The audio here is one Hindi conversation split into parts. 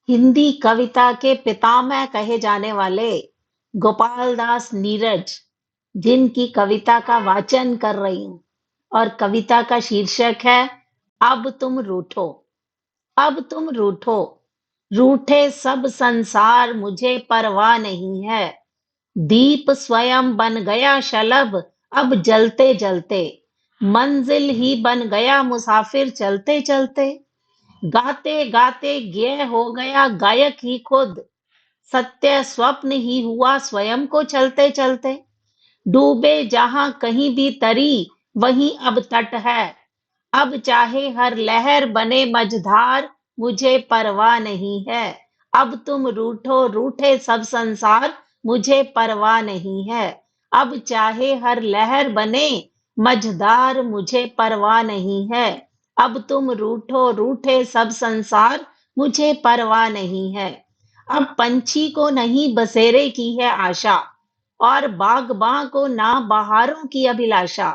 हिंदी कविता के पितामह कहे जाने वाले गोपाल दास नीरज, जिनकी कविता का वाचन कर रही हूं, और कविता का शीर्षक है अब तुम रूठो। अब तुम रूठो, रूठे सब संसार मुझे परवाह नहीं है। दीप स्वयं बन गया शलभ, अब जलते जलते मंजिल ही बन गया मुसाफिर चलते चलते। गाते गाते ज्ञ हो गया गायक ही खुद, सत्य स्वप्न ही हुआ स्वयं को चलते चलते। डूबे जहां कहीं भी तरी, वहीं अब तट है। अब चाहे हर लहर बने मझधार, मुझे परवाह नहीं है। अब तुम रूठो, रूठे सब संसार, मुझे परवाह नहीं है। अब चाहे हर लहर बने मझधार, मुझे परवाह नहीं है। अब तुम रूठो, रूठे सब संसार, मुझे परवाह नहीं है। अब पंछी को नहीं बसेरे की है आशा, और बागबां को ना बहारों की अभिलाषा।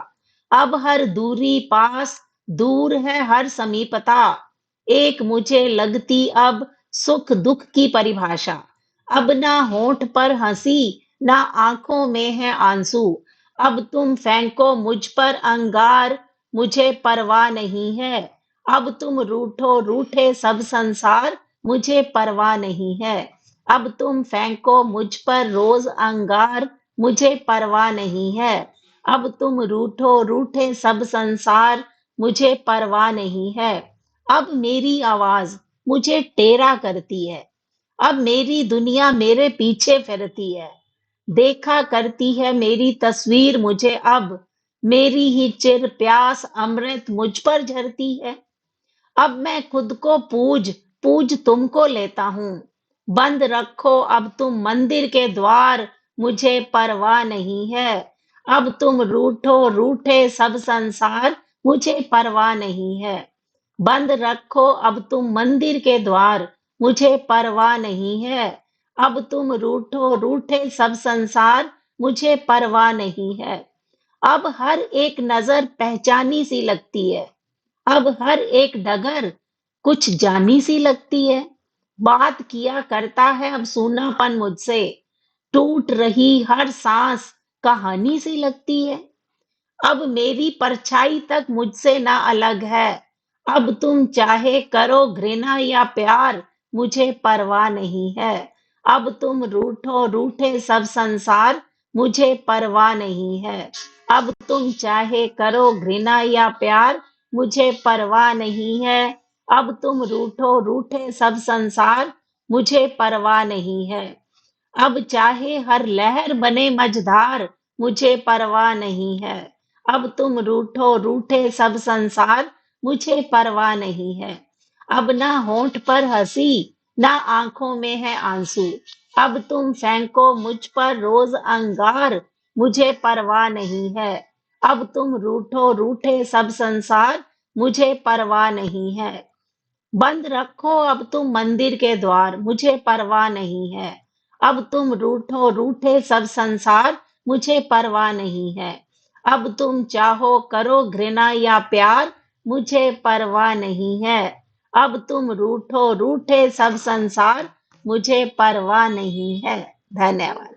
अब हर दूरी पास, दूर है हर समीपता। एक मुझे लगती अब सुख दुख की परिभाषा। अब ना होंठ पर हंसी, ना आंखों में है आंसू। अब तुम फेंको मुझ पर अंगार, मुझे परवाह नहीं है। अब तुम रूठो, रूठे सब संसार, मुझे परवाह नहीं है। अब तुम फेंको मुझ पर रोज अंगार, मुझे परवाह नहीं है। अब तुम रूठो, रूठे सब संसार, मुझे परवाह नहीं है। अब मेरी आवाज मुझे टेढ़ा करती है। अब मेरी दुनिया मेरे पीछे फिरती है। देखा करती है मेरी तस्वीर मुझे अब, मेरी ही चिर प्यास अमृत मुझ पर झरती है। अब मैं खुद को पूज पूज तुमको लेता हूँ। बंद रखो अब तुम मंदिर के द्वार, मुझे परवाह नहीं है। अब तुम रूठो, रूठे सब संसार, मुझे परवाह नहीं है। बंद रखो अब तुम मंदिर के द्वार, मुझे परवाह नहीं है। अब तुम रूठो, रूठे सब संसार, मुझे परवाह नहीं है। अब हर एक नजर पहचानी सी लगती है। अब हर एक डगर कुछ जानी सी लगती है। बात किया करता है अब सूनापन मुझसे, टूट रही हर सांस कहानी सी लगती है। अब मेरी परछाई तक मुझसे ना अलग है। अब तुम चाहे करो घृणा या प्यार, मुझे परवाह नहीं है। अब तुम रूठो, रूठे सब संसार, मुझे परवाह नहीं है। अब तुम चाहे करो घृणा या प्यार, मुझे परवाह नहीं है। अब तुम रूठो, रूठे सब संसार, मुझे परवाह नहीं है। अब चाहे हर लहर बने मझधार, मुझे परवाह नहीं है। अब तुम रूठो, रूठे सब संसार, मुझे परवाह नहीं है। अब ना होंठ पर हंसी, ना आंखों में है आंसू। अब तुम फेंको मुझ पर रोज अंगार, मुझे परवाह नहीं है। अब तुम रूठो, रूठे सब संसार, मुझे परवाह नहीं है। बंद रखो अब तुम मंदिर के द्वार, मुझे परवाह नहीं है। अब तुम रूठो, रूठे सब संसार, मुझे परवाह नहीं है। अब तुम चाहो करो घृणा या प्यार, मुझे परवाह नहीं है। अब तुम रूठो, रूठे सब संसार, मुझे परवाह नहीं है। धन्यवाद।